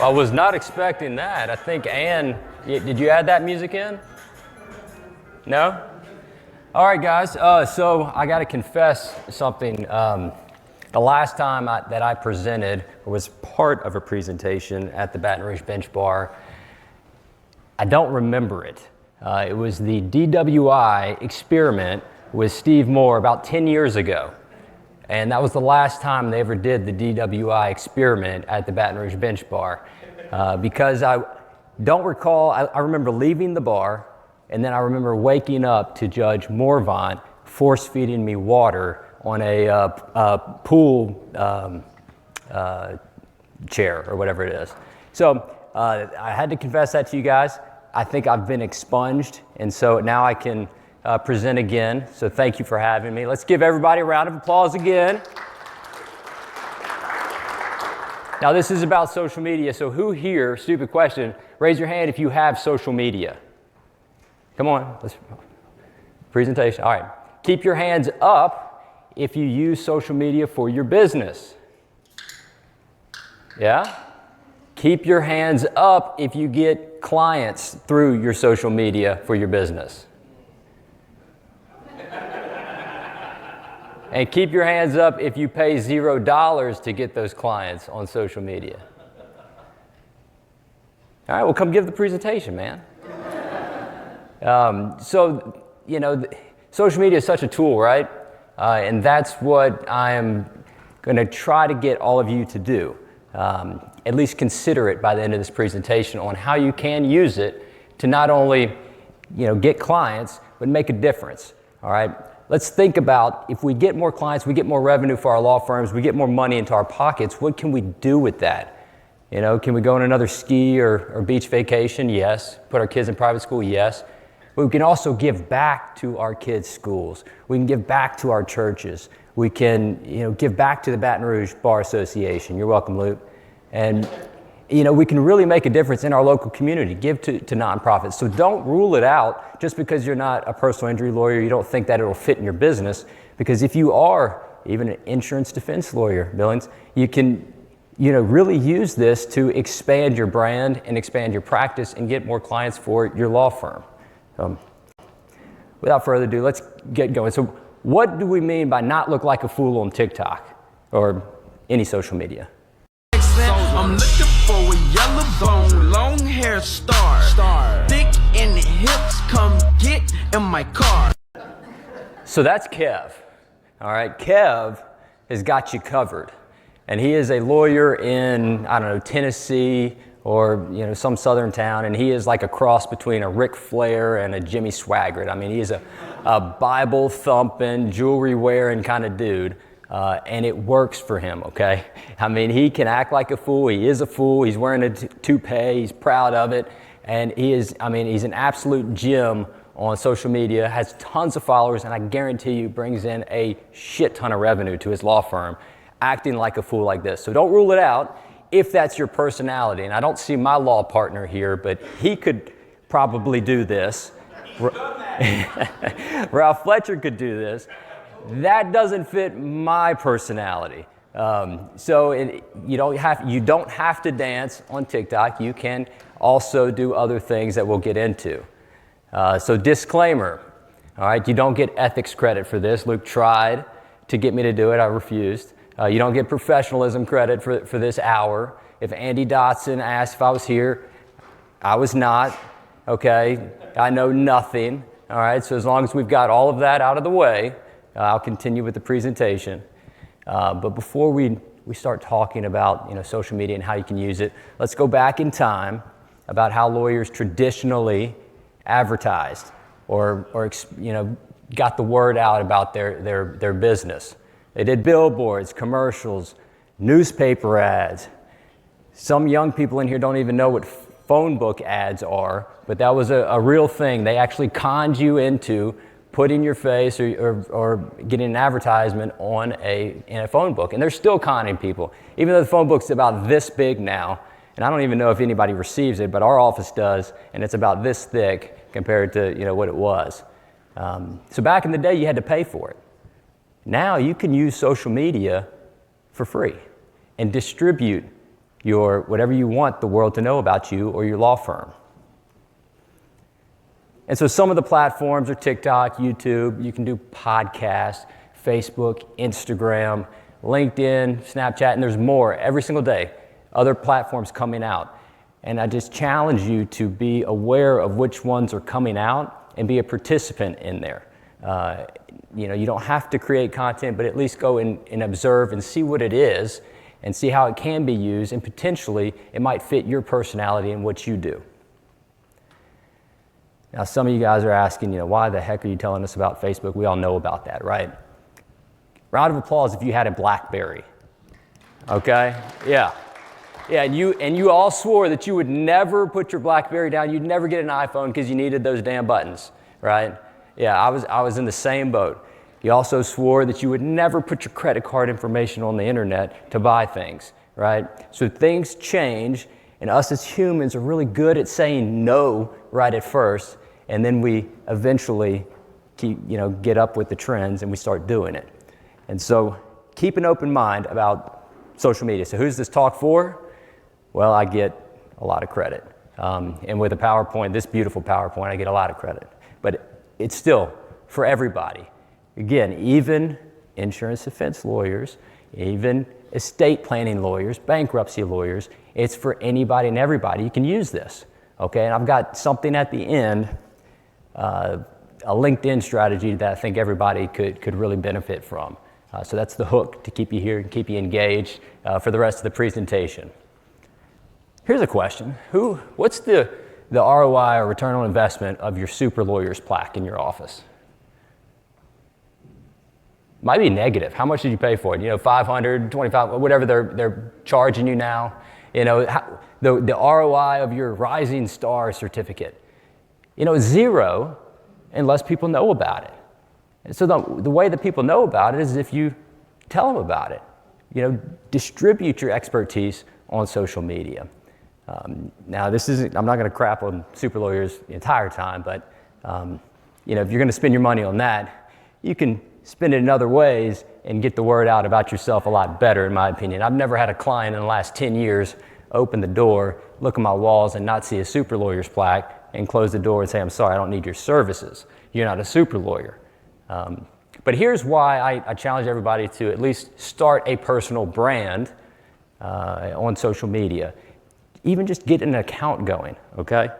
I was not expecting that. I think Ann, did you add that music in? No? All right, guys. So I got to confess something. The last time that I presented or was part of a presentation at the Baton Rouge Bench Bar, I don't remember it. It was the DWI experiment with Steve Moore about 10 years ago. And that was the last time they ever did the DWI experiment at the Baton Rouge Bench Bar. Because I don't recall, I remember leaving the bar, and then I remember waking up to Judge Morvant force feeding me water on a pool chair or whatever it is. So I had to confess that to you guys. I think I've been expunged, and so now I can present again. So thank you for having me. Let's give everybody a round of applause again. Now this is about social media, so who here, stupid question, raise your hand if you have social media. Come on, presentation, all right. Keep your hands up if you use social media for your business. Yeah? Keep your hands up if you get clients through your social media for your business. And keep your hands up if you pay $0 to get those clients on social media. All right, well, come give the presentation, man. So, you know, social media is such a tool, right? And that's what I'm going to try to get all of you to do. At least consider it by the end of this presentation on how you can use it to not only, you know, get clients, but make a difference, all right? Let's think about if we get more clients, we get more revenue for our law firms, we get more money into our pockets, what can we do with that? You know, can we go on another ski or beach vacation? Yes. Put our kids in private school? Yes. But we can also give back to our kids' schools. We can give back to our churches. We can, you know, give back to the Baton Rouge Bar Association. You're welcome, Luke. And, you know, we can really make a difference in our local community, give to nonprofits. So don't rule it out just because you're not a personal injury lawyer, you don't think that it'll fit in your business. Because if you are even an insurance defense lawyer, Billings, you can, you know, really use this to expand your brand and expand your practice and get more clients for your law firm. Without further ado, let's get going. So what do we mean by not look like a fool on TikTok or any social media? I'm looking for a yellow bone, long hair star, thick in the hips, come get in my car. So that's Kev. All right, Kev has got you covered. And he is a lawyer in, I don't know, Tennessee or, you know, some southern town, and he is like a cross between a Ric Flair and a Jimmy Swaggart. I mean, he is a Bible-thumping, jewelry-wearing kind of dude. And it works for him, okay? I mean, he can act like a fool. He is a fool. He's wearing a toupee. He's proud of it. And he is, I mean, he's an absolute gem on social media, has tons of followers, and I guarantee you brings in a shit ton of revenue to his law firm, acting like a fool like this. So don't rule it out if that's your personality. And I don't see my law partner here, but he could probably do this. Ralph Fletcher could do this. That doesn't fit my personality. You don't have to dance on TikTok. You can also do other things that we'll get into. So disclaimer, all right, you don't get ethics credit for this. Luke tried to get me to do it. I refused. You don't get professionalism credit for this hour. If Andy Dotson asked if I was here, I was not, okay? I know nothing, all right? So as long as we've got all of that out of the way, I'll continue with the presentation. But before we start talking about, you know, social media and how you can use it, let's go back in time about how lawyers traditionally advertised or you know, got the word out about their business. They did billboards, commercials, newspaper ads. Some young people in here don't even know what phone book ads are, but that was a real thing. They actually conned you into putting your face or getting an advertisement in a phone book. And they're still conning people. Even though the phone book's about this big now, and I don't even know if anybody receives it, but our office does, and it's about this thick compared to, you know, what it was. So back in the day, you had to pay for it. Now you can use social media for free and distribute your whatever you want the world to know about you or your law firm. And so some of the platforms are TikTok, YouTube, you can do podcasts, Facebook, Instagram, LinkedIn, Snapchat, and there's more every single day, other platforms coming out. And I just challenge you to be aware of which ones are coming out and be a participant in there. You don't have to create content, but at least go and observe and see what it is and see how it can be used, and potentially it might fit your personality and what you do. Now, some of you guys are asking, why the heck are you telling us about Facebook? We all know about that, right? Round of applause if you had a BlackBerry. Okay? Yeah. Yeah, and you all swore that you would never put your BlackBerry down. You'd never get an iPhone because you needed those damn buttons, right? Yeah, I was in the same boat. You also swore that you would never put your credit card information on the internet to buy things, right? So things change, and us as humans are really good at saying no right at first, and then we eventually get up with the trends and we start doing it. And so keep an open mind about social media. So who's this talk for? Well, I get a lot of credit. And with a PowerPoint, this beautiful PowerPoint, I get a lot of credit. But it's still for everybody. Again, even insurance defense lawyers, even estate planning lawyers, bankruptcy lawyers, it's for anybody and everybody. You can use this, okay? And I've got something at the end, a LinkedIn strategy that I think everybody could really benefit from. So that's the hook to keep you here and keep you engaged for the rest of the presentation. Here's a question. What's the ROI or return on investment of your super lawyer's plaque in your office? Might be negative. How much did you pay for it? $500, $25, whatever they're charging you now. The ROI of your Rising Star certificate. Zero unless people know about it. And so the way that people know about it is if you tell them about it. Distribute your expertise on social media. Now, I'm not going to crap on super lawyers the entire time, but if you're going to spend your money on that, you can spend it in other ways and get the word out about yourself a lot better, in my opinion. I've never had a client in the last 10 years open the door, look at my walls, and not see a super lawyer's plaque, and close the door and say, I'm sorry, I don't need your services. You're not a super lawyer. But here's why I challenge everybody to at least start a personal brand on social media. Even just get an account going, okay?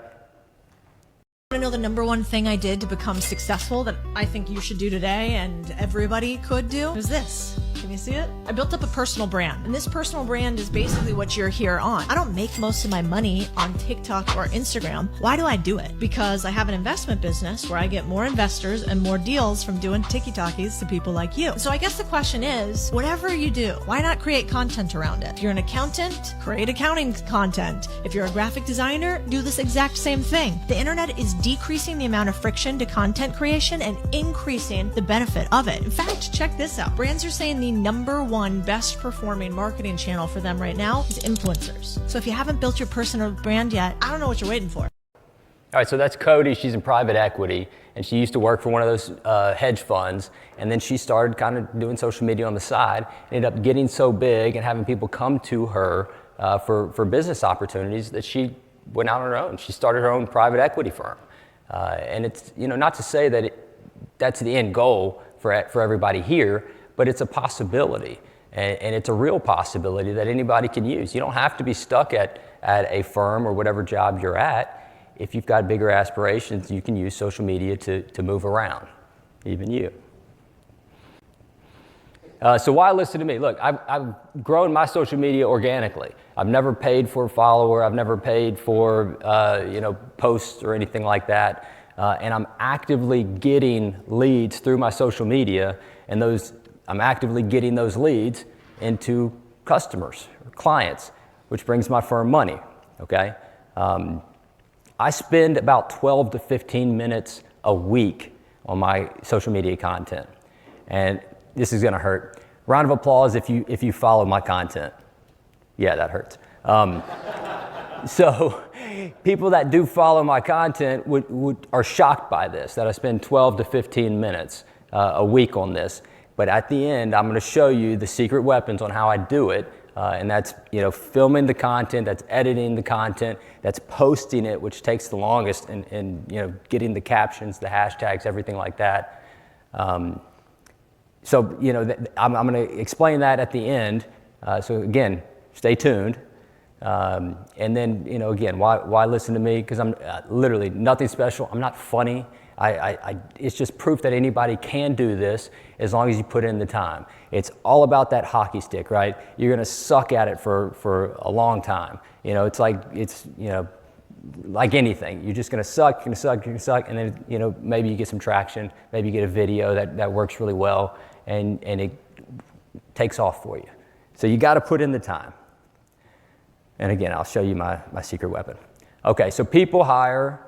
I know the number one thing I did to become successful that I think you should do today and everybody could do is this. Can you see it? I built up a personal brand, and this personal brand is basically what you're here on. I don't make most of my money on TikTok or Instagram. Why do I do it? Because I have an investment business where I get more investors and more deals from doing tiki-talkies to people like you. So I guess the question is, whatever you do, why not create content around it? If you're an accountant, create accounting content. If you're a graphic designer, do this exact same thing. The internet is decreasing the amount of friction to content creation and increasing the benefit of it. In fact, check this out. Brands are saying the number one best performing marketing channel for them right now is influencers. So if you haven't built your personal brand yet, I don't know what you're waiting for. All right, so that's Cody. She's in private equity, and she used to work for one of those hedge funds, and then she started kind of doing social media on the side, ended up getting so big and having people come to her for business opportunities that she went out on her own. She started her own private equity firm. And it's, not to say that that's the end goal for everybody here, but it's a possibility, and it's a real possibility that anybody can use. You don't have to be stuck at a firm or whatever job you're at. If you've got bigger aspirations, you can use social media to move around, even you. So why listen to me? Look, I've grown my social media organically. I've never paid for a follower. I've never paid for posts or anything like that. And I'm actively getting leads through my social media, and I'm actively getting those leads into customers or clients, which brings my firm money, okay? I spend about 12 to 15 minutes a week on my social media content. And this is gonna hurt. Round of applause if you follow my content. Yeah, that hurts. So people that do follow my content are shocked by this, that I spend 12 to 15 minutes a week on this. But at the end, I'm going to show you the secret weapons on how I do it. And that's, filming the content, that's editing the content, that's posting it, which takes the longest, and getting the captions, the hashtags, everything like that. I'm going to explain that at the end. So again, stay tuned. And then, again, why listen to me? Because I'm literally nothing special. I'm not funny. It's just proof that anybody can do this as long as you put in the time. It's all about that hockey stick, right? You're gonna suck at it for a long time. It's like anything. You're just gonna suck, and then maybe you get some traction, maybe you get a video that works really well, and it takes off for you. So you got to put in the time. And again, I'll show you my secret weapon. Okay, so people hire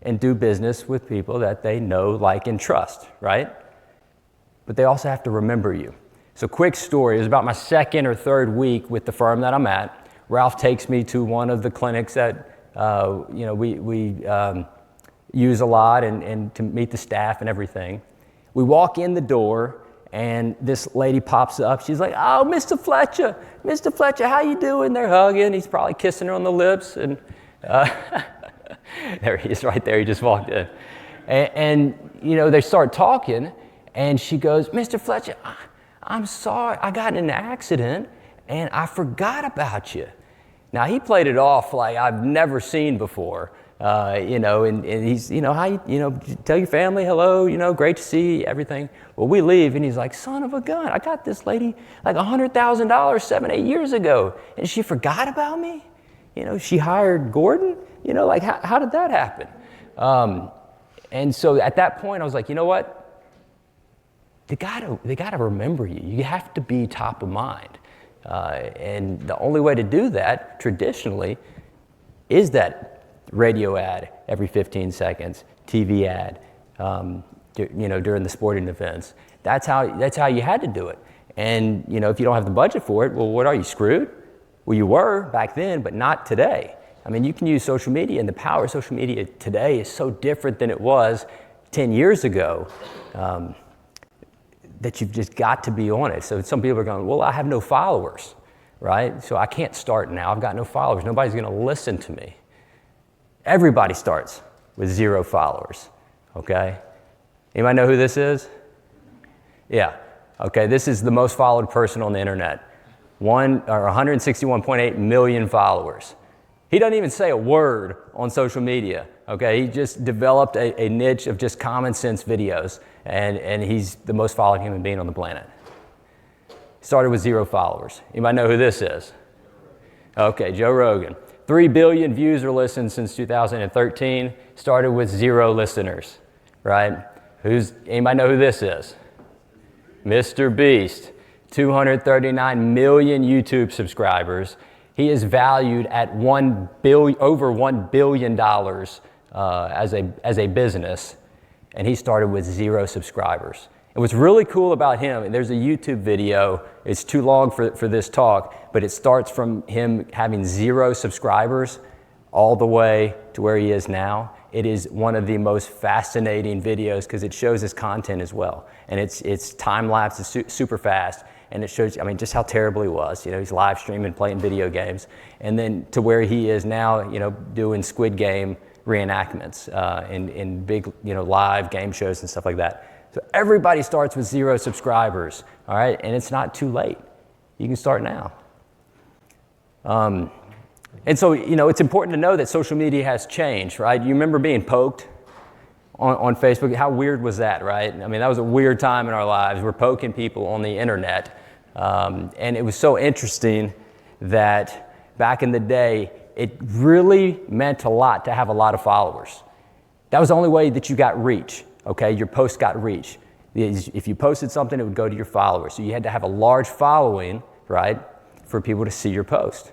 and do business with people that they know, like, and trust, right? But they also have to remember you. So quick story, it was about my second or third week with the firm that I'm at. Ralph takes me to one of the clinics that we use a lot and to meet the staff and everything. We walk in the door and this lady pops up. She's like, "Oh, Mr. Fletcher, how you doing?" They're hugging. He's probably kissing her on the lips, and there he is right there. He just walked in. And they start talking, and she goes, "Mr. Fletcher, I'm sorry. I got in an accident, and I forgot about you." Now, he played it off like I've never seen before. And he's, "Hi, tell your family hello, great to see you, everything." Well, we leave, and he's like, "Son of a gun, I got this lady like $100,000 7-8 years ago, and she forgot about me? She hired Gordon? How did that happen?" And so at that point, I was like, you know what? They gotta remember you. You have to be top of mind. And the only way to do that, traditionally, is that radio ad every 15 seconds, TV ad, during the sporting events. That's how you had to do it. And if you don't have the budget for it, well, what are you, screwed? Well, you were back then, but not today. I mean, you can use social media, and the power of social media today is so different than it was 10 years ago, that you've just got to be on it. So some people are going, "Well, I have no followers," right? So I can't start now. I've got no followers. Nobody's going to listen to me. Everybody starts with 0 followers, okay? Anybody know who this is? Yeah, okay, this is the most followed person on the internet. 161.8 million followers. He doesn't even say a word on social media, okay? He just developed a niche of just common sense videos, and he's the most followed human being on the planet. Started with 0 followers. Anybody know who this is? Okay, Joe Rogan. 3 billion views or listens since 2013. Started with 0 listeners, right? Anybody know who this is? Mr. Beast. 239 million YouTube subscribers. He is valued at over $1 billion as a business, and he started with 0 subscribers. And what's really cool about him, and there's a YouTube video, it's too long for this talk, but it starts from him having 0 subscribers all the way to where he is now. It is one of the most fascinating videos because it shows his content as well. And it's time-lapse, it's super fast. And it shows, just how terrible he was. He's live streaming, playing video games. And then to where he is now, doing Squid Game reenactments in big, live game shows and stuff like that. So everybody starts with 0 subscribers, all right? And it's not too late. You can start now. And so, it's important to know that social media has changed, right? You remember being poked on Facebook? How weird was that, right? That was a weird time in our lives. We're poking people on the internet. And it was so interesting that back in the day, it really meant a lot to have a lot of followers. That was the only way that you got reach, okay? Your post got reach. If you posted something, it would go to your followers. So you had to have a large following, right, for people to see your post.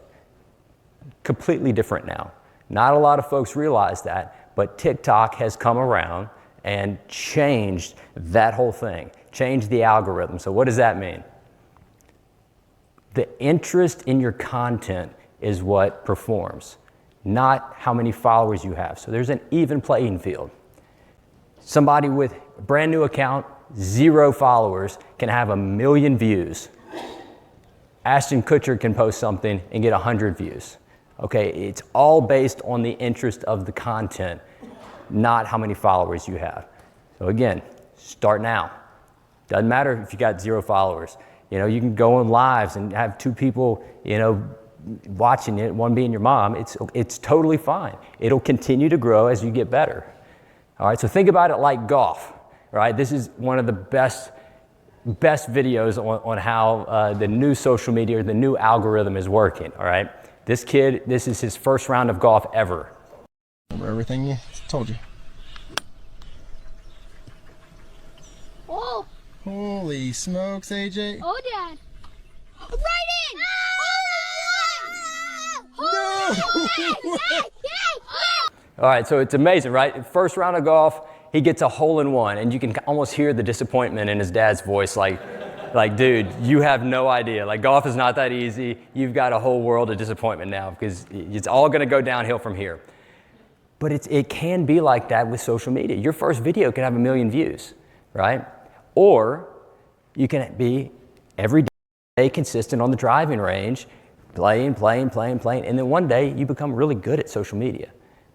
Completely different now. Not a lot of folks realize that, but TikTok has come around and changed that whole thing, changed the algorithm. So what does that mean? The interest in your content is what performs, not how many followers you have. So there's an even playing field. Somebody with a brand new account, 0 followers, can have 1 million views. Ashton Kutcher can post something and get 100 views. Okay, it's all based on the interest of the content, not how many followers you have. So again, start now. Doesn't matter if you got 0 followers. You know, you can go on lives and have 2 people, you know, watching it, one being your mom. It's totally fine. It'll continue to grow as you get better. All right, so think about it like golf, right? This is one of the best videos on how the new social media, or the new algorithm is working, all right? This kid, this is his first round of golf ever. Remember everything you told you. Oh, Holy smokes, AJ. oh, Dad. Right in! All right, so it's amazing, right? First round of golf, he gets a hole-in-one, and you can almost hear the disappointment in his dad's voice, like, dude, you have no idea. Like, golf is not that easy. You've got a whole world of disappointment now because it's all gonna go downhill from here. But it can be like that with social media. Your first video can have 1 million views, right? Or you can be every day consistent on the driving range, playing, and then one day you become really good at social media,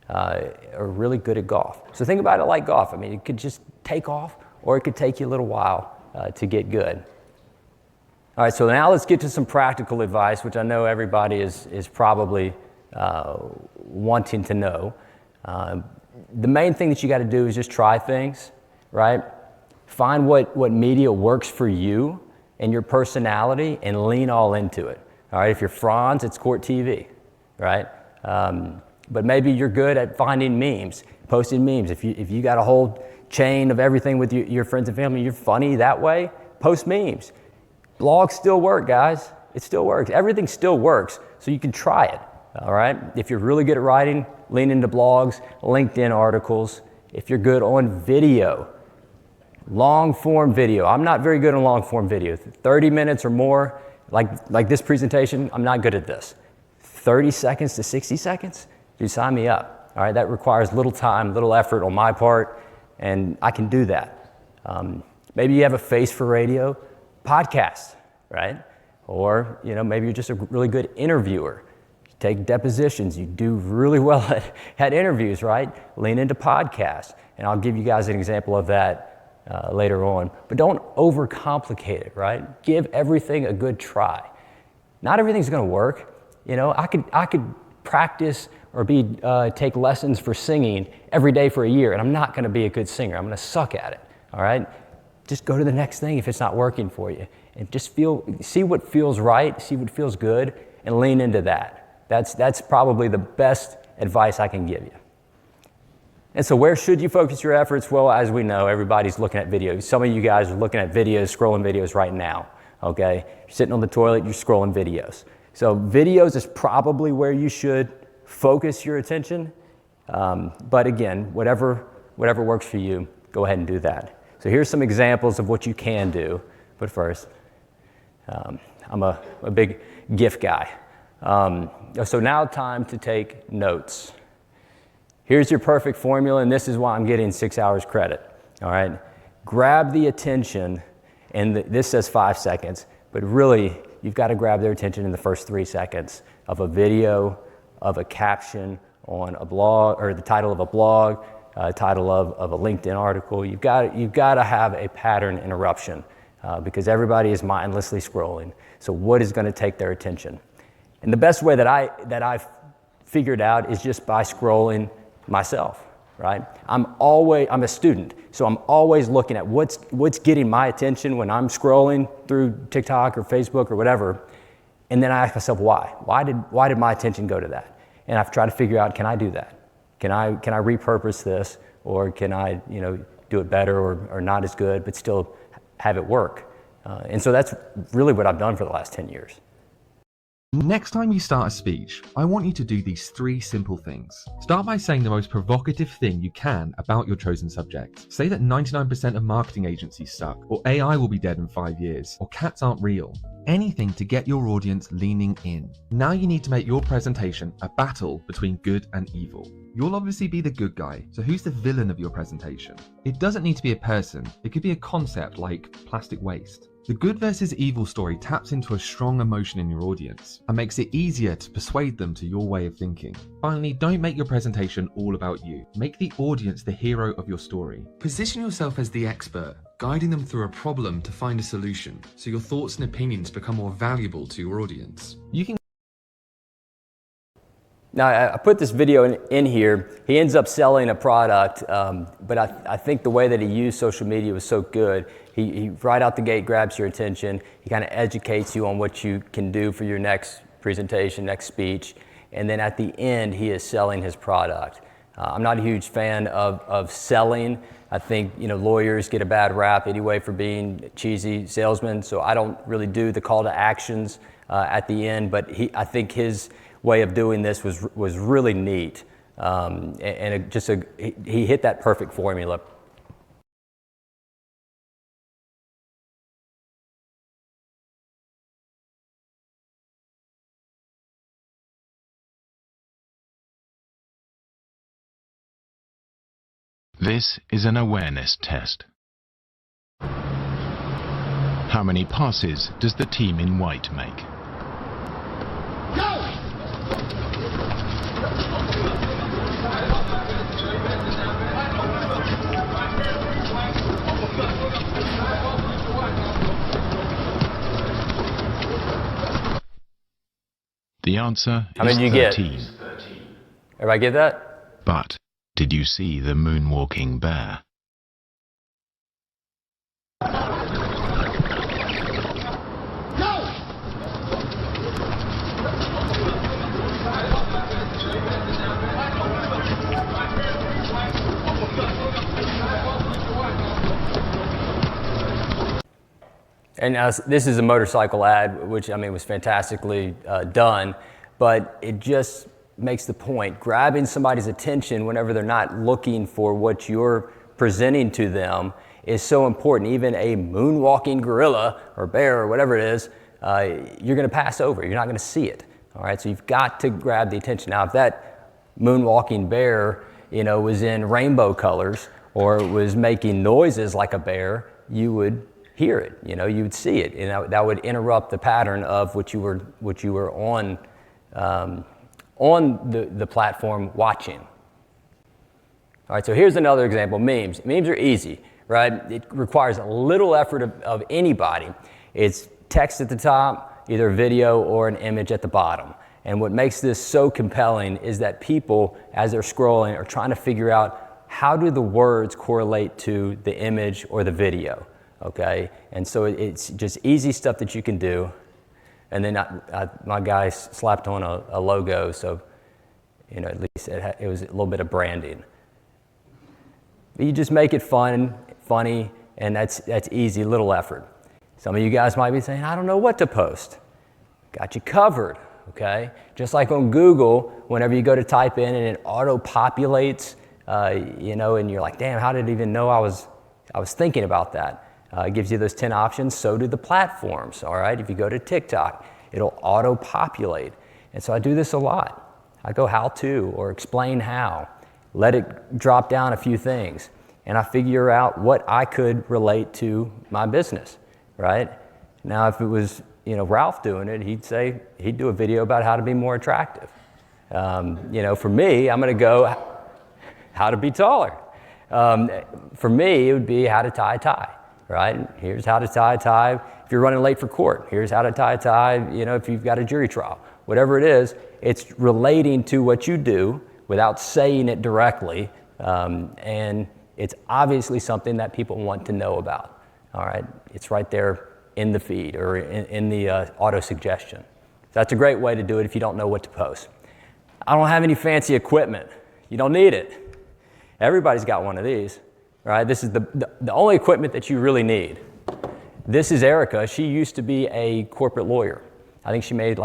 or really good at golf. So think about it like golf. I mean, it could just take off, or it could take you a little while to get good. All right, so now let's get to some practical advice, which I know everybody is probably wanting to know. The main thing that you got to do is just try things, right? Find what media works for you and your personality and lean all into it. All right, if you're Franz, it's Court TV, right? But maybe you're good at finding memes, posting memes. If you got a whole chain of everything with your friends and family, you're funny that way, post memes. Blogs still work, guys. It still works. Everything still works, so you can try it, all right? If you're really good at writing, lean into blogs, LinkedIn articles. If you're good on video, long form video. I'm not very good on long form video. 30 minutes or more, like this presentation, I'm not good at this. 30 seconds to 60 seconds, dude, sign me up. All right, that requires little time, little effort on my part, and I can do that. Maybe you have a face for radio, podcast, right? Or, you know, maybe you're just a really good interviewer. You take depositions, you do really well at interviews, right? Lean into podcasts, and I'll give you guys an example of that later on. But don't overcomplicate it, right? Give everything a good try. Not everything's gonna work. You know, I could practice or take lessons for singing every day for a year, and I'm not gonna be a good singer. I'm gonna suck at it, all right? Just go to the next thing if it's not working for you. And just see what feels right, see what feels good, and lean into that. That's probably the best advice I can give you. And so where should you focus your efforts? Well, as we know, everybody's looking at videos. Some of you guys are looking at videos, scrolling videos right now, okay? You're sitting on the toilet, you're scrolling videos. So videos is probably where you should focus your attention. But again, whatever works for you, go ahead and do that. So here's some examples of what you can do. But first, I'm a big GIF guy. So now time to take notes. Here's your perfect formula, and this is why I'm getting 6 hours credit, all right? Grab the attention, and this says 5 seconds, but really, you've got to grab their attention in the first 3 seconds of a video, of a caption on a blog, or the title of a blog, title of a LinkedIn article. You've got to have a pattern interruption because everybody is mindlessly scrolling. So what is going to take their attention? And the best way that I've figured out is just by scrolling myself, right? I'm a student, so I'm always looking at what's getting my attention when I'm scrolling through TikTok or Facebook or whatever, and then I ask myself why? Why did my attention go to that? And I've tried to figure out, can I do that? Can I repurpose this, or can I, do it better or not as good, but still have it work? And so that's really what I've done for the last 10 years. Next time you start a speech, I want you to do these 3 simple things. Start by saying the most provocative thing you can about your chosen subject. Say that 99% of marketing agencies suck, or AI will be dead in 5 years, or cats aren't real. Anything to get your audience leaning in. Now you need to make your presentation a battle between good and evil. You'll obviously be the good guy, so who's the villain of your presentation? It doesn't need to be a person, it could be a concept like plastic waste. The good versus evil story taps into a strong emotion in your audience and makes it easier to persuade them to your way of thinking. Finally, don't make your presentation all about you. Make the audience the hero of your story. Position yourself as the expert, guiding them through a problem to find a solution, so your thoughts and opinions become more valuable to your audience. You can Now, I put this video in here. He ends up selling a product, but I think the way that he used social media was so good. He right out the gate grabs your attention. He kind of educates you on what you can do for your next presentation, next speech, and then at the end, he is selling his product. I'm not a huge fan of selling. I think lawyers get a bad rap anyway for being cheesy salesmen, so I don't really do the call to actions at the end. But I think his way of doing this was really neat, and he hit that perfect formula. This is an awareness test. How many passes does the team in white make? The answer How many is did you get? 13. Everybody get that? But did you see the moonwalking bear? And this is a motorcycle ad, which was fantastically done, but it just makes the point. Grabbing somebody's attention whenever they're not looking for what you're presenting to them is so important. Even a moonwalking gorilla or bear or whatever it is, you're going to pass over. You're not going to see it. All right, so you've got to grab the attention. Now, if that moonwalking bear, was in rainbow colors or was making noises like a bear, you would hear it. You would see it, and that would interrupt the pattern of what you were on the platform watching. All right, so here's another example, memes. Memes are easy, right? It requires a little effort of anybody. It's text at the top, either a video or an image at the bottom. And what makes this so compelling is that people, as they're scrolling, are trying to figure out how do the words correlate to the image or the video, okay? And so it's just easy stuff that you can do. And then my guy slapped on a logo, so at least it was a little bit of branding. But you just make it fun, funny, and that's easy, little effort. Some of you guys might be saying, I don't know what to post. Got you covered, okay? Just like on Google, whenever you go to type in and it auto-populates, and you're like, damn, how did it even know I was thinking about that? It gives you those 10 options. So do the platforms, all right? If you go to TikTok, it'll auto-populate. And so I do this a lot. I go how to or explain how. Let it drop down a few things. And I figure out what I could relate to my business, right? Now, if it was, Ralph doing it, he'd do a video about how to be more attractive. For me, I'm going to go how to be taller. For me, it would be how to tie a tie. Right? Here's how to tie a tie if you're running late for court. Here's how to tie a tie, if you've got a jury trial. Whatever it is, it's relating to what you do without saying it directly, and it's obviously something that people want to know about. All right? It's right there in the feed or in the auto-suggestion. That's a great way to do it if you don't know what to post. I don't have any fancy equipment. You don't need it. Everybody's got one of these. Right? This is the only equipment that you really need. This is Erica. She used to be a corporate lawyer. I think she made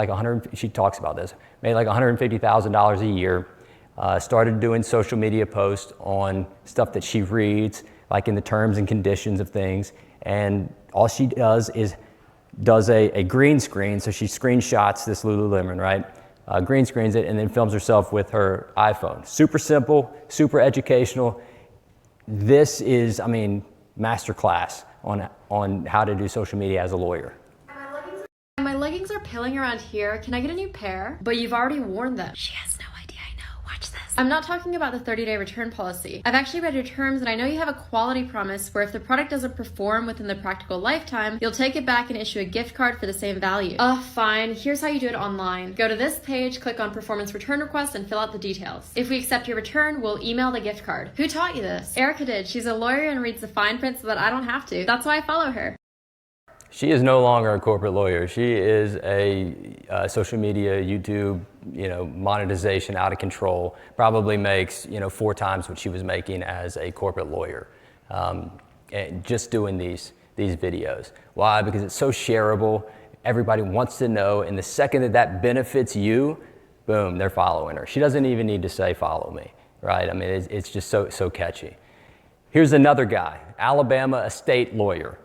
she talks about this, made like $150,000 a year, started doing social media posts on stuff that she reads, like in the terms and conditions of things. And all she does is a green screen. So she screenshots this Lululemon, right? Green screens it and then films herself with her iPhone. Super simple, super educational. This is, masterclass on how to do social media as a lawyer. My leggings are pilling around here. Can I get a new pair? But you've already worn them. She has no idea I know. Watch this. I'm not talking about the 30-day return policy. I've actually read your terms and I know you have a quality promise where if the product doesn't perform within the practical lifetime, you'll take it back and issue a gift card for the same value. Fine. Here's how you do it online. Go to this page, click on performance return request and fill out the details. If we accept your return, we'll email the gift card. Who taught you this? Erica did. She's a lawyer and reads the fine print so that I don't have to. That's why I follow her. She is no longer a corporate lawyer. She is a social media, YouTube, monetization out of control. Probably makes 4 times what she was making as a corporate lawyer, and just doing these videos. Why? Because it's so shareable. Everybody wants to know, and the second that benefits you, boom, they're following her. She doesn't even need to say follow me, right? I mean, it's just so catchy. Here's another guy, Alabama estate lawyer.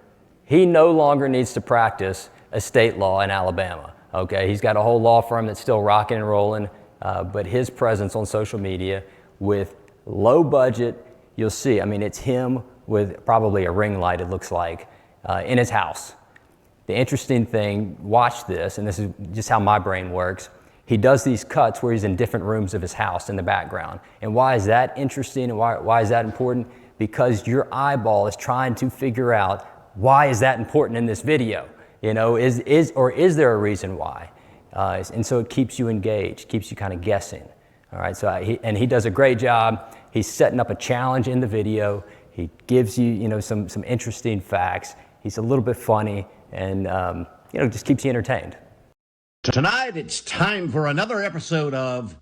He no longer needs to practice estate law in Alabama, okay? He's got a whole law firm that's still rocking and rolling, but his presence on social media with low budget, you'll see, I mean, it's him with probably a ring light, it looks like, in his house. The interesting thing, watch this, and this is just how my brain works, he does these cuts where he's in different rooms of his house in the background. And why is that interesting and why is that important? Because your eyeball is trying to figure out why is that important in this video? Is there a reason why? And so it keeps you engaged, keeps you kind of guessing. All right, so he does a great job. He's setting up a challenge in the video. He gives you, some interesting facts. He's a little bit funny and, just keeps you entertained. Tonight, it's time for another episode of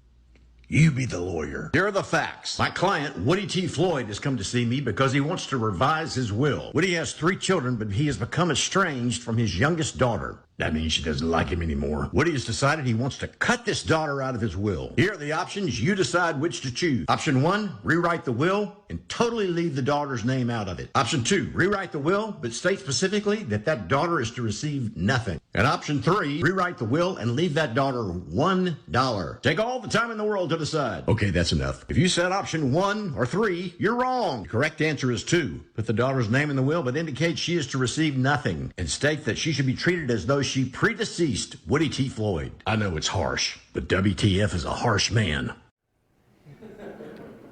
You Be the Lawyer. Here are the facts. My client, Woody T. Floyd, has come to see me because he wants to revise his will. Woody has 3 children, but he has become estranged from his youngest daughter. That means she doesn't like him anymore. Woody has decided he wants to cut this daughter out of his will. Here are the options. You decide which to choose. Option 1, rewrite the will and totally leave the daughter's name out of it. Option 2, rewrite the will, but state specifically that daughter is to receive nothing. And option 3, rewrite the will and leave that daughter $1. Take all the time in the world to decide. Okay, that's enough. If you said option 1 or 3, you're wrong. The correct answer is 2. Put the daughter's name in the will, but indicate she is to receive nothing and state that she should be treated as though she predeceased Woody T. Floyd. I know it's harsh, but WTF is a harsh man.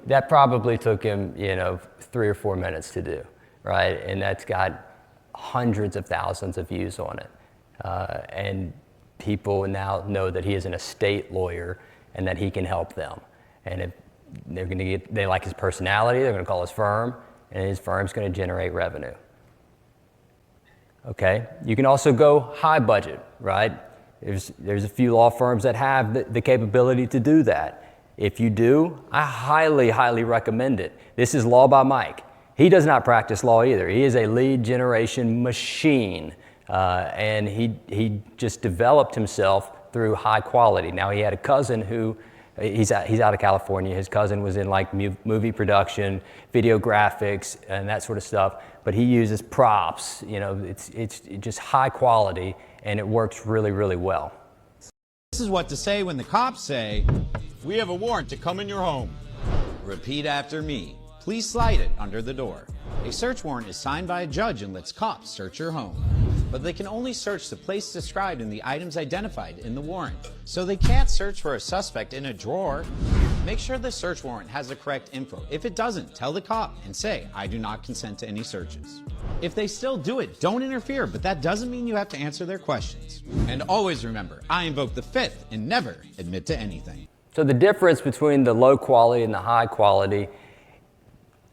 That probably took him, 3 or 4 minutes to do, right? And that's got hundreds of thousands of views on it. And people now know that he is an estate lawyer and that he can help them. And if they like his personality, they're going to call his firm, and his firm's going to generate revenue. Okay, you can also go high budget, right? There's a few law firms that have the capability to do that. If you do, I highly, highly recommend it. This is Law by Mike. He does not practice law either. He is a lead generation machine, and he just developed himself through high quality. Now he had a cousin who, he's out of California. His cousin was in like movie production, video graphics, and that sort of stuff. But he uses props. It's just high quality, and it works really, really well. This is what to say when the cops say, "We have a warrant to come in your home." Repeat after me. Please slide it under the door. A search warrant is signed by a judge and lets cops search your home. But they can only search the place described in the items identified in the warrant. So they can't search for a suspect in a drawer. Make sure the search warrant has the correct info. If it doesn't, tell the cop and say, "I do not consent to any searches." If they still do it, don't interfere, but that doesn't mean you have to answer their questions. And always remember, I invoke the 5th and never admit to anything. So the difference between the low quality and the high quality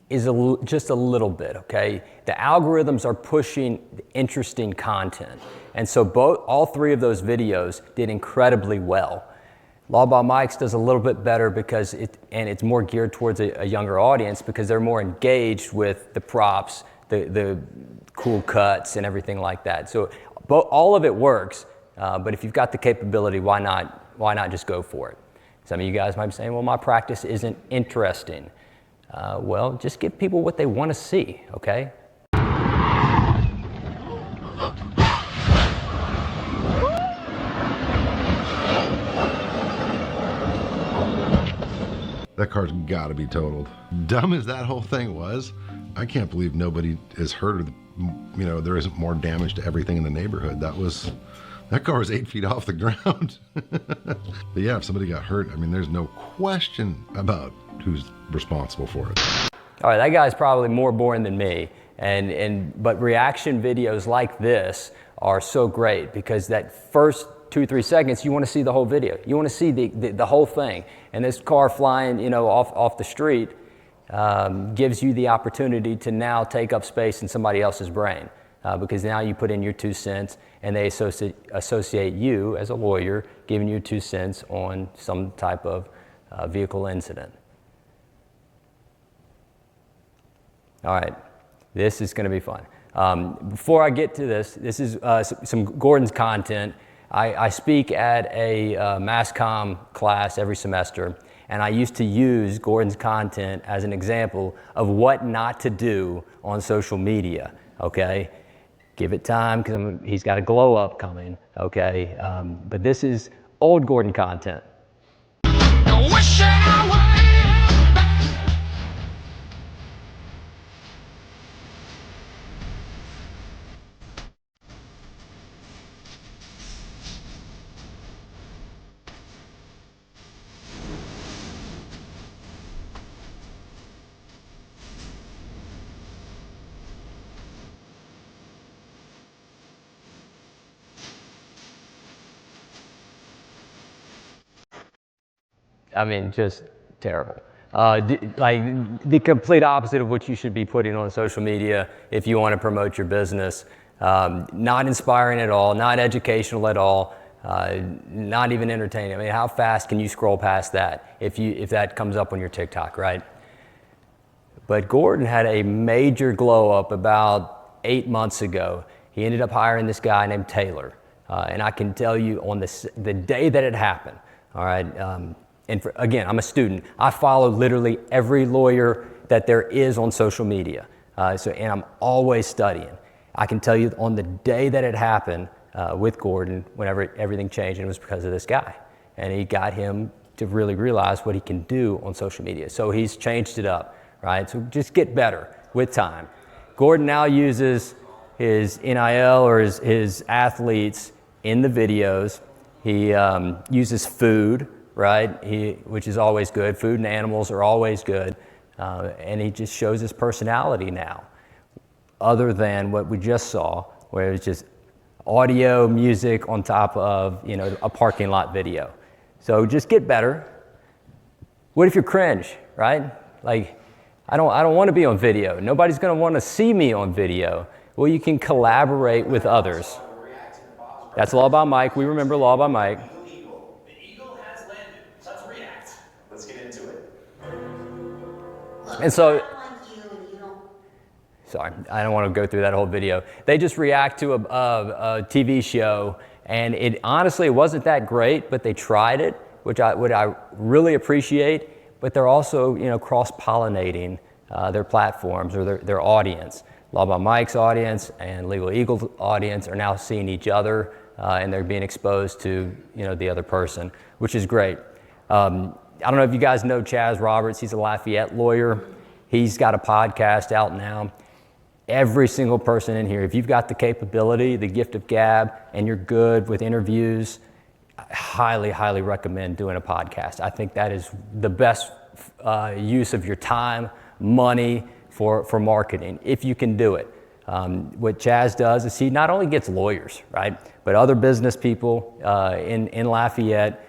is just a little bit, okay? The algorithms are pushing interesting content. And so all 3 of those videos did incredibly well. Law by Mike's does a little bit better because it's more geared towards a younger audience because they're more engaged with the props, the cool cuts and everything like that. So all of it works, but if you've got the capability, why not just go for it? Some of you guys might be saying, well, my practice isn't interesting. Well, just give people what they want to see, okay? That car's got to be totaled. Dumb as that whole thing was, I can't believe nobody has heard of there isn't more damage to everything in the neighborhood. That car was 8 feet off the ground. But yeah, if somebody got hurt, I mean, there's no question about who's responsible for it. All right, that guy's probably more boring than me. But reaction videos like this are so great because that first 2-3 seconds, you want to see the whole video. You want to see the whole thing. And this car flying, off the street gives you the opportunity to now take up space in somebody else's brain because now you put in your 2 cents and they associate you as a lawyer giving you 2 cents on some type of vehicle incident. All right, this is going to be fun. Before I get to this is some Gordon's content. I speak at a mass comm class every semester, and I used to use Gordon's content as an example of what not to do on social media, okay? Give it time, because he's got a glow up coming, okay? But this is old Gordon content. I mean, just terrible. Like the complete opposite of what you should be putting on social media if you want to promote your business. Not inspiring at all, not educational at all, not even entertaining. I mean, how fast can you scroll past that if that comes up on your TikTok, right? But Gordon had a major glow up about 8 months ago. He ended up hiring this guy named Taylor. And I can tell you on the day that it happened, all right, again, I'm a student. I follow literally every lawyer that there is on social media. And I'm always studying. I can tell you on the day that it happened with Gordon, whenever everything changed, it was because of this guy. And he got him to really realize what he can do on social media. So he's changed it up, right? So just get better with time. Gordon now uses his NIL or his athletes in the videos. He uses food, right? Which is always good. Food and animals are always good. And he just shows his personality now, other than what we just saw, where it's just audio, music on top of, a parking lot video. So just get better. What if you're cringe, right? Like, I don't want to be on video. Nobody's going to want to see me on video. Well, you can collaborate with others. That's Law by Mike. We remember Law by Mike. And so, sorry, I don't want to go through that whole video. They just react to a TV show, and it honestly wasn't that great, but they tried it, which I really appreciate. But they're also, cross-pollinating their platforms or their audience. Law by Mike's audience and Legal Eagle's audience are now seeing each other, and they're being exposed to, the other person, which is great. I don't know if you guys know Chaz Roberts. He's a Lafayette lawyer. He's got a podcast out now. Every single person in here, if you've got the capability, the gift of gab, and you're good with interviews, I highly, highly recommend doing a podcast. I think that is the best use of your time, money for marketing, if you can do it. What Chaz does is he not only gets lawyers, right, but other business people in Lafayette,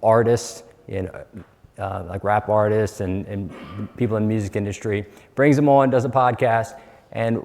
artists, like rap artists and people in the music industry, brings them on, does a podcast. And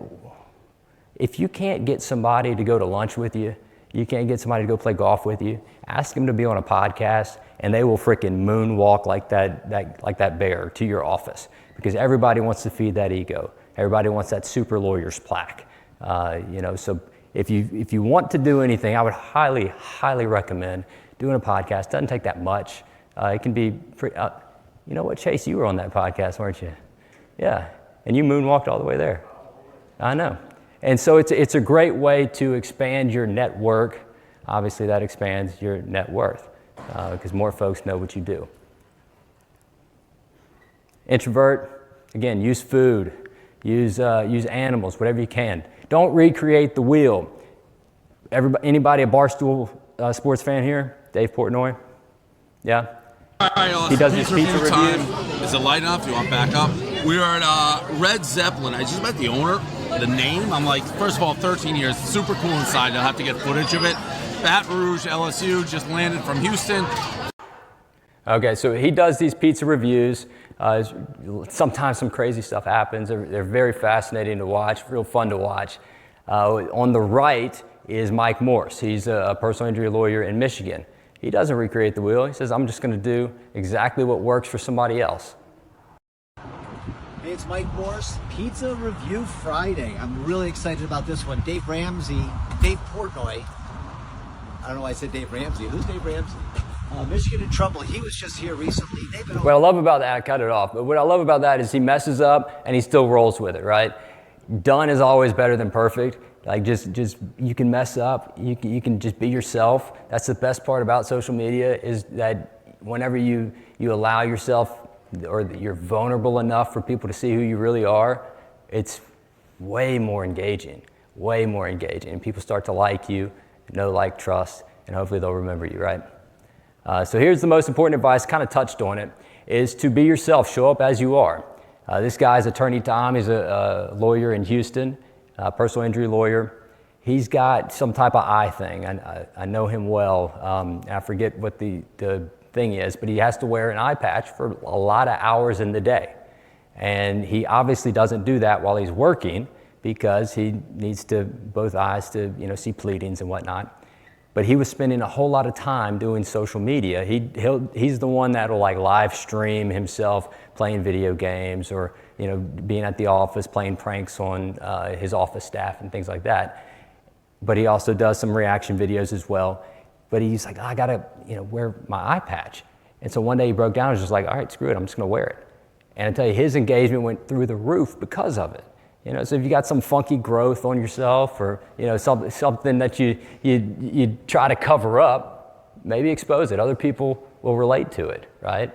if you can't get somebody to go to lunch with you, you can't get somebody to go play golf with you, ask them to be on a podcast, and they will freaking moonwalk like that bear to your office, because everybody wants to feed that ego. Everybody wants that super lawyer's plaque. So if you want to do anything, I would highly, highly recommend doing a podcast. Doesn't take that much. It can be pretty, you know what, Chase, you were on that podcast, weren't you? Yeah, and you moonwalked all the way there. I know. And so it's a great way to expand your network. Obviously, that expands your net worth because more folks know what you do. Introvert, again, use food. use animals, whatever you can. Don't recreate the wheel. Anybody a Barstool Sports fan here? Dave Portnoy? Yeah? All right, Austin, he does his pizza reviews. time. Is it light enough? You want back up? We are at Red Zeppelin. I just met the owner, the name. I'm like, first of all, 13 years, super cool inside. I'll have to get footage of it. Baton Rouge, LSU, just landed from Houston. Okay, so he does these pizza reviews. Sometimes some crazy stuff happens. They're very fascinating to watch, real fun to watch. On the right is Mike Morse. He's a personal injury lawyer in Michigan. He doesn't recreate the wheel. He says, I'm just going to do exactly what works for somebody else. Hey, it's Mike Morse, Pizza Review Friday. I'm really excited about this one. Dave Portnoy. I don't know why I said Dave Ramsey. Who's Dave Ramsey? Michigan in trouble. He was just here recently. What I love about that, I cut it off, but what I love about that is he messes up and he still rolls with it, right? Done is always better than perfect. Like just you can mess up, you can just be yourself. That's the best part about social media, is that whenever you allow yourself, or you're vulnerable enough for people to see who you really are, it's way more engaging. And people start to like you, know, like, trust, and hopefully they'll remember you, right? So here's the most important advice, kind of touched on it, is to be yourself, show up as you are. This guy's Attorney Tom, he's a lawyer in Houston, personal injury lawyer. He's got some type of eye thing. I know him well. I forget what the thing is, but he has to wear an eye patch for a lot of hours in the day. And he obviously doesn't do that while he's working, because he needs both eyes to see pleadings and whatnot. But he was spending a whole lot of time doing social media. He's the one that'll like live stream himself playing video games, or being at the office playing pranks on his office staff and things like that. But he also does some reaction videos as well. But he's like, I gotta wear my eye patch. And so one day he broke down and was just like, all right, screw it, I'm just gonna wear it. And I tell you, his engagement went through the roof because of it. So if you got some funky growth on yourself, or something that you try to cover up, maybe expose it. Other people will relate to it, right?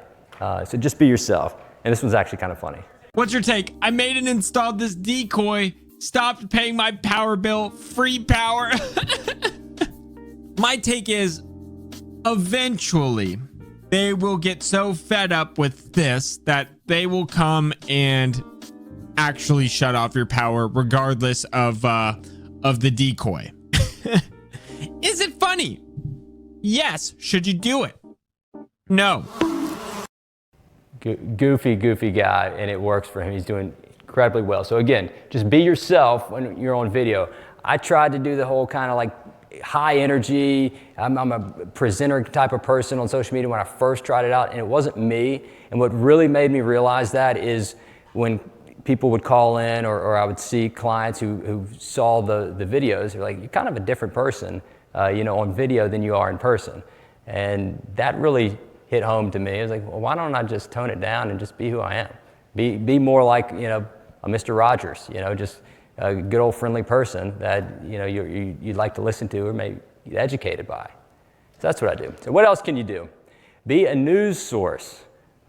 So just be yourself. And this one's actually kind of funny. What's your take? I made and installed this decoy. Stopped paying my power bill. Free power. My take is, eventually they will get so fed up with this that they will come and actually shut off your power regardless of the decoy. Is it funny? Yes. Should you do it? No. Goofy guy, and it works for him. He's doing incredibly well. So again, just be yourself when you're on video. I tried to do the whole kind of like high energy, I'm a presenter type of person on social media when I first tried it out, and it wasn't me. And what really made me realize that is when people would call in, or I would see clients who saw the videos, they're like, you're kind of a different person, on video than you are in person. And that really hit home to me. I was like, well, why don't I just tone it down and just be who I am? Be more like, a Mr. Rogers, just a good old friendly person that, you'd like to listen to or maybe get educated by. So that's what I do. So what else can you do? Be a news source.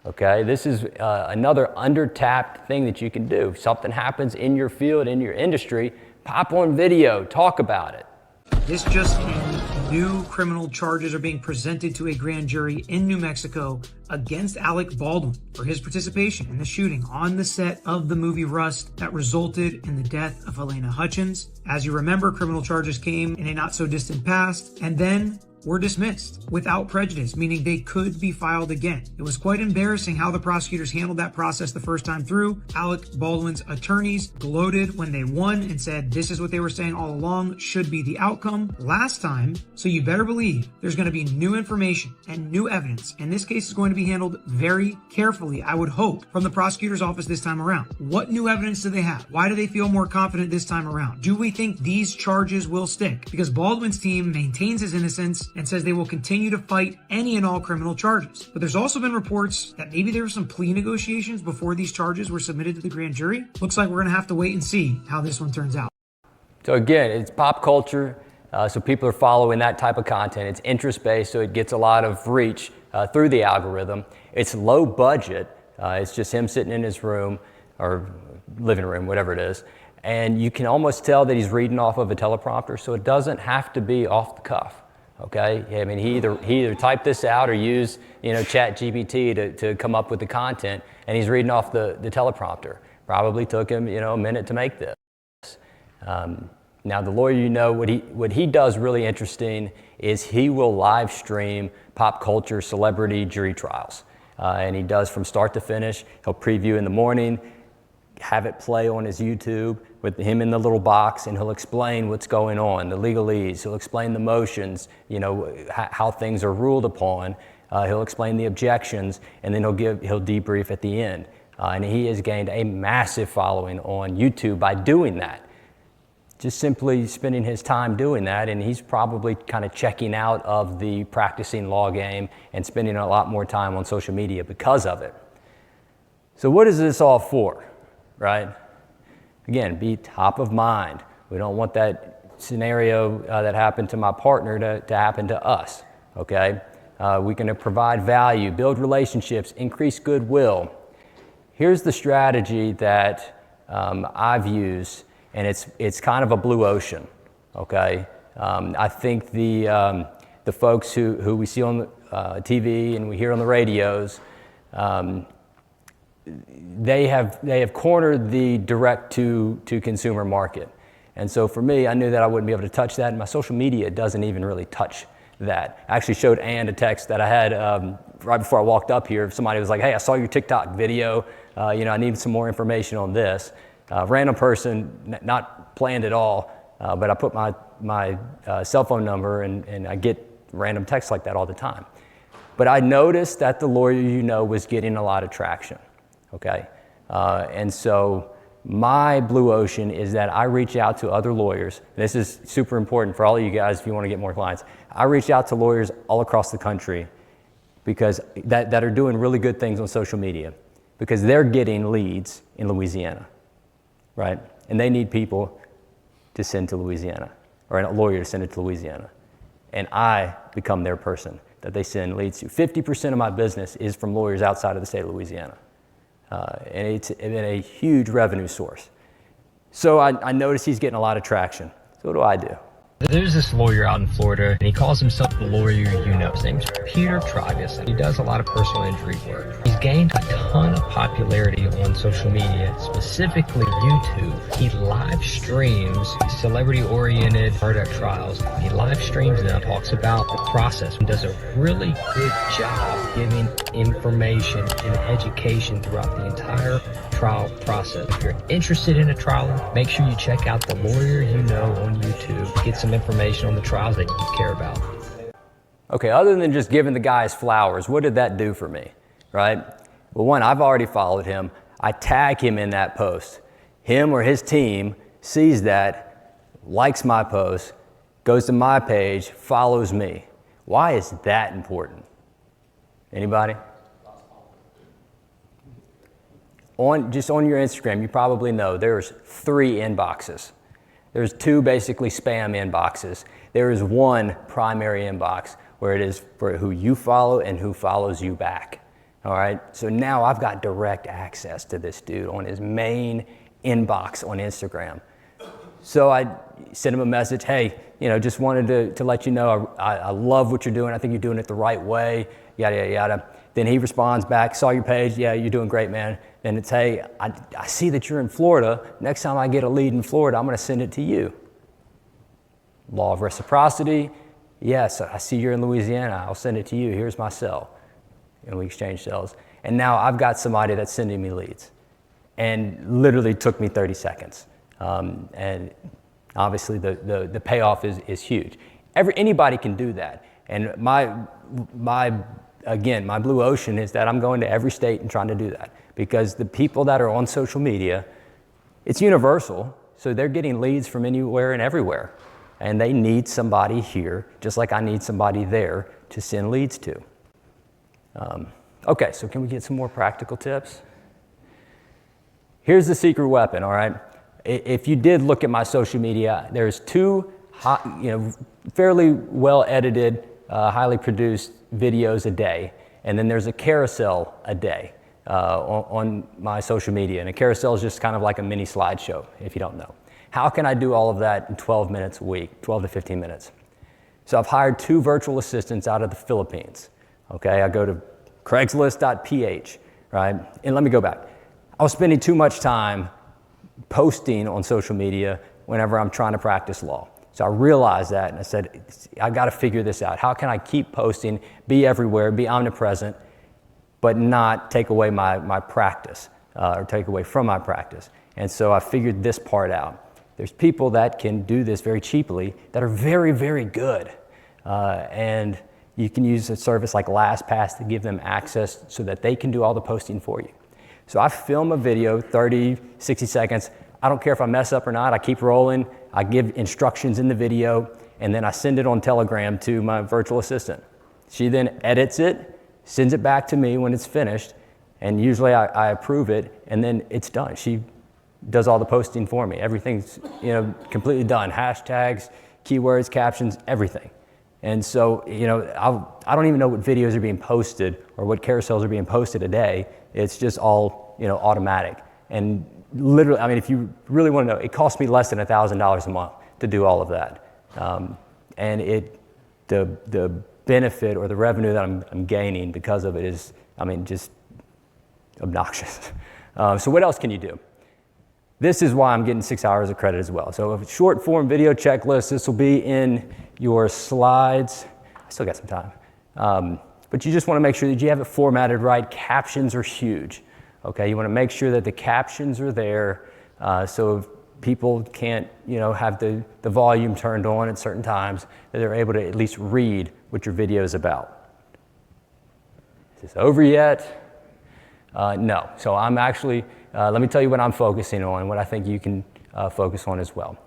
Okay, this is another under-tapped thing that you can do. Something happens in your field, in your industry, pop on video, talk about it. This just in, new criminal charges are being presented to a grand jury in New Mexico against Alec Baldwin for his participation in the shooting on the set of the movie Rust that resulted in the death of Helena Hutchins. As you remember, criminal charges came in a not so distant past, and then were dismissed without prejudice, meaning they could be filed again. It was quite embarrassing how the prosecutors handled that process the first time through. Alec Baldwin's attorneys gloated when they won and said this is what they were saying all along should be the outcome last time. So you better believe there's going to be new information and new evidence, and this case is going to be handled very carefully, I would hope, from the prosecutor's office this time around. What new evidence do they have? Why do they feel more confident this time around? Do we think these charges will stick? Because Baldwin's team maintains his innocence and says they will continue to fight any and all criminal charges. But there's also been reports that maybe there were some plea negotiations before these charges were submitted to the grand jury. Looks like we're going to have to wait and see how this one turns out. So again, it's pop culture, so people are following that type of content. It's interest-based, so it gets a lot of reach through the algorithm. It's low budget. It's just him sitting in his room. or living room, whatever it is. And you can almost tell that he's reading off of a teleprompter, so it doesn't have to be off the cuff. Okay, I mean, he either typed this out or used, ChatGPT to come up with the content, and he's reading off the teleprompter. Probably took him, a minute to make this. Now, the lawyer, what he does really interesting is he will live stream pop culture celebrity jury trials, and he does from start to finish. He'll preview in the morning, have it play on his YouTube with him in the little box, and he'll explain what's going on, the legalese. He'll explain the motions, how things are ruled upon. He'll explain the objections, and then he'll debrief at the end. And he has gained a massive following on YouTube by doing that. Just simply spending his time doing that, and he's probably kind of checking out of the practicing law game and spending a lot more time on social media because of it. So what is this all for? Right? Again, be top of mind. We don't want that scenario that happened to my partner to happen to us, okay? We're gonna provide value, build relationships, increase goodwill. Here's the strategy that I've used, and it's kind of a blue ocean, okay? I think the folks who we see on the TV and we hear on the radios, they have cornered the direct to consumer market. And so for me, I knew that I wouldn't be able to touch that, and my social media doesn't even really touch that. I actually showed Ann a text that I had right before I walked up here. Somebody was like, hey, I saw your TikTok video. I need some more information on this. Random person, not planned at all, but I put my cell phone number, and I get random texts like that all the time. But I noticed that the lawyer was getting a lot of traction. Okay, and so my blue ocean is that I reach out to other lawyers. This is super important for all of you guys if you want to get more clients. I reach out to lawyers all across the country because that are doing really good things on social media because they're getting leads in Louisiana, right? And they need people to send to Louisiana, or a lawyer to send it to Louisiana. And I become their person that they send leads to. 50% of my business is from lawyers outside of the state of Louisiana. And it's been a huge revenue source. So I noticed he's getting a lot of traction. So what do I do? There's this lawyer out in Florida, and he calls himself the lawyer you know. His name's Peter Tragus. He does a lot of personal injury work. He's gained a ton of popularity on social media, specifically YouTube. He live streams celebrity-oriented verdict trials. He live streams them, talks about the process, and does a really good job giving information and education throughout the entire trial process. If you're interested in a trial, make sure you check out the lawyer you know on YouTube. Get some information on the trials that you care about. Okay, other than just giving the guys flowers, what did that do for me, right? Well, one, I've already followed him. I tag him in that post. Him or his team sees that, likes my post, goes to my page, follows me. Why is that important? Anybody? Just on your Instagram, you probably know there's 3 inboxes. There's 2 basically spam inboxes. There is 1 primary inbox where it is for who you follow and who follows you back. All right, so now I've got direct access to this dude on his main inbox on Instagram. So I sent him a message, hey, just wanted to let you know I love what you're doing. I think you're doing it the right way, yada, yada, yada. Then he responds back, saw your page, yeah, you're doing great, man. Then it's, hey, I see that you're in Florida. Next time I get a lead in Florida, I'm gonna send it to you. Law of reciprocity, yes, I see you're in Louisiana. I'll send it to you. Here's my cell. And we exchange cells. And now I've got somebody that's sending me leads. And literally took me 30 seconds. And obviously the payoff is huge. Anybody can do that. And my blue ocean is that I'm going to every state and trying to do that. Because the people that are on social media, it's universal. So they're getting leads from anywhere and everywhere. And they need somebody here, just like I need somebody there to send leads to. Okay, so can we get some more practical tips? Here's the secret weapon, all right? If you did look at my social media, there's 2 fairly well edited, highly produced videos a day, and then there's a carousel a day. on my social media. And a carousel is just kind of like a mini slideshow, if you don't know. How can I do all of that in 12 minutes a week, 12 to 15 minutes? So I've hired 2 virtual assistants out of the Philippines. Okay, I go to Craigslist.ph, right? And let me go back. I was spending too much time posting on social media whenever I'm trying to practice law. So I realized that and I said, I got to figure this out. How can I keep posting, be everywhere, be omnipresent, but not take away my practice or take away from my practice? And so I figured this part out. There's people that can do this very cheaply that are very, very good. And you can use a service like LastPass to give them access so that they can do all the posting for you. So I film a video, 30, 60 seconds. I don't care if I mess up or not. I keep rolling. I give instructions in the video, and then I send it on Telegram to my virtual assistant. She then edits it, sends it back to me when it's finished, and usually I approve it, and then it's done. She does all the posting for me. Everything's completely done. Hashtags, keywords, captions, everything. And so, I don't even know what videos are being posted or what carousels are being posted a day. It's just all, automatic. And literally, I mean, if you really want to know, it costs me less than $1,000 a month to do all of that. And the benefit or the revenue that I'm gaining because of it is, just obnoxious. So what else can you do? This is why I'm getting 6 hours of credit as well. So a short form video checklist, this will be in your slides. I still got some time. But you just want to make sure that you have it formatted right. Captions are huge. Okay, you want to make sure that the captions are there so if people can't, have the volume turned on at certain times, that they're able to at least read what your video is about. Is this over yet? No. So I'm actually, let me tell you what I'm focusing on, what I think you can focus on as well.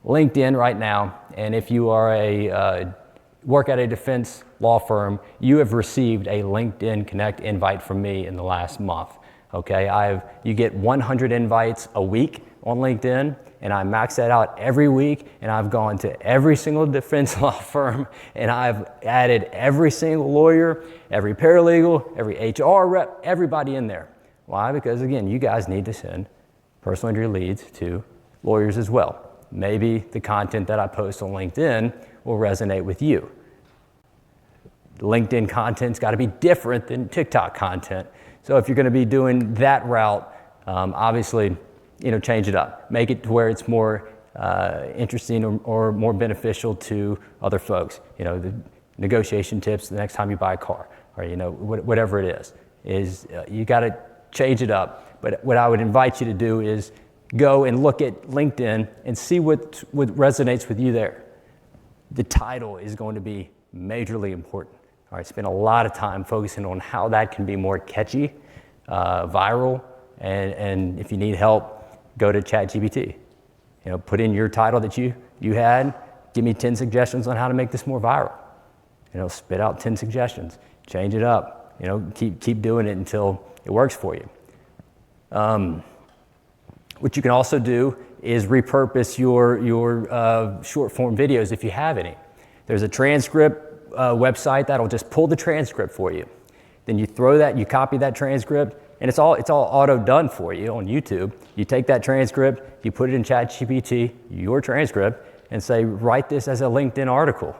LinkedIn right now, and if you are work at a defense law firm, you have received a LinkedIn Connect invite from me in the last month. Okay, you get 100 invites a week on LinkedIn, and I max that out every week, and I've gone to every single defense law firm, and I've added every single lawyer, every paralegal, every HR rep, everybody in there. Why? Because again, you guys need to send personal injury leads to lawyers as well. Maybe the content that I post on LinkedIn will resonate with you. LinkedIn content's got to be different than TikTok content. So if you're going to be doing that route, obviously, change it up. Make it to where it's more interesting or more beneficial to other folks. The negotiation tips the next time you buy a car, or whatever it is you got to change it up. But what I would invite you to do is go and look at LinkedIn and see what resonates with you there. The title is going to be majorly important. All right, spend a lot of time focusing on how that can be more catchy, viral, and if you need help, go to ChatGPT. Put in your title that you had, give me 10 suggestions on how to make this more viral. Spit out 10 suggestions, change it up, keep doing it until it works for you. What you can also do is repurpose your short form videos if you have any. There's a transcript website that'll just pull the transcript for you. Then you copy that transcript, and it's all auto done for you on YouTube. You take that transcript, you put it in ChatGPT, your transcript, and say, write this as a LinkedIn article.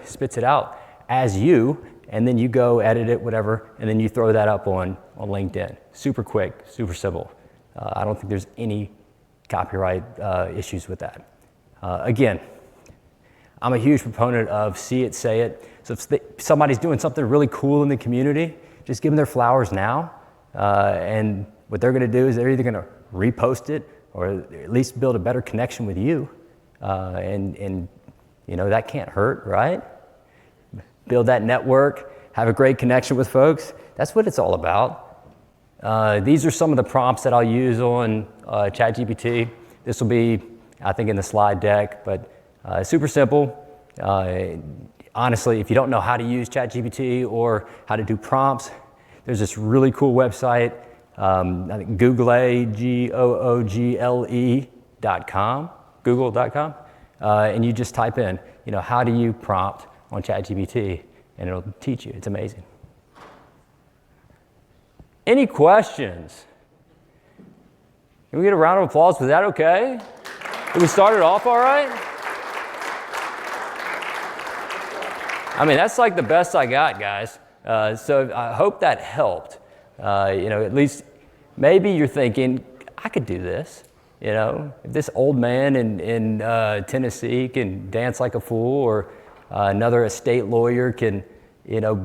Spits it out as you, and then you go edit it, whatever, and then you throw that up on LinkedIn. Super quick, super simple. I don't think there's any copyright issues with that. Again, I'm a huge proponent of see it, say it. So if somebody's doing something really cool in the community, just give them their flowers now. And what they're gonna do is they're either gonna repost it or at least build a better connection with you. And that can't hurt, right? Build that network, have a great connection with folks. That's what it's all about. These are some of the prompts that I'll use on ChatGPT. This will be, I think, in the slide deck, but super simple. Honestly, if you don't know how to use ChatGPT or how to do prompts, there's this really cool website, I think Google.com, and you just type in, how do you prompt on ChatGPT, and it'll teach you. It's amazing. Any questions? Can we get a round of applause? Was that okay? Did we start it off all right? I mean, that's like the best I got, guys. So I hope that helped. At least maybe you're thinking, I could do this. If this old man in Tennessee can dance like a fool, or another estate lawyer can,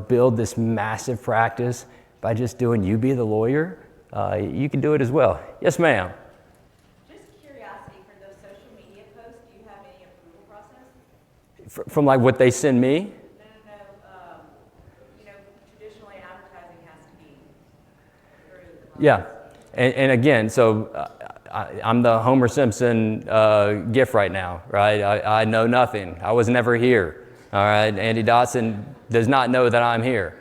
build this massive practice by just doing You Be the Lawyer, you can do it as well. Yes, ma'am. Just curiosity, for those social media posts, do you have any approval process? From like what they send me? No. Traditionally advertising has to be through. Yeah. And again, so I'm the Homer Simpson gif right now, right? I know nothing. I was never here. All right. Andy Dotson does not know that I'm here.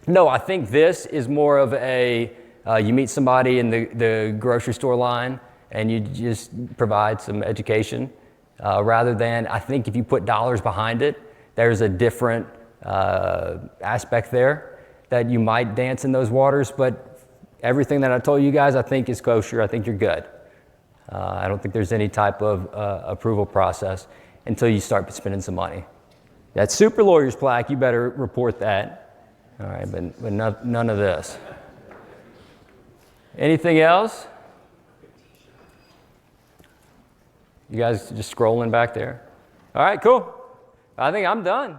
No, I think this is more of a, you meet somebody in the grocery store line and you just provide some education, rather than, I think if you put dollars behind it, there's a different aspect there that you might dance in those waters, but everything that I told you guys, I think is kosher. I think you're good. I don't think there's any type of approval process until you start spending some money. That super lawyer's plaque, you better report that. All right, but none of this. Anything else? You guys just scrolling back there? All right, cool. I think I'm done.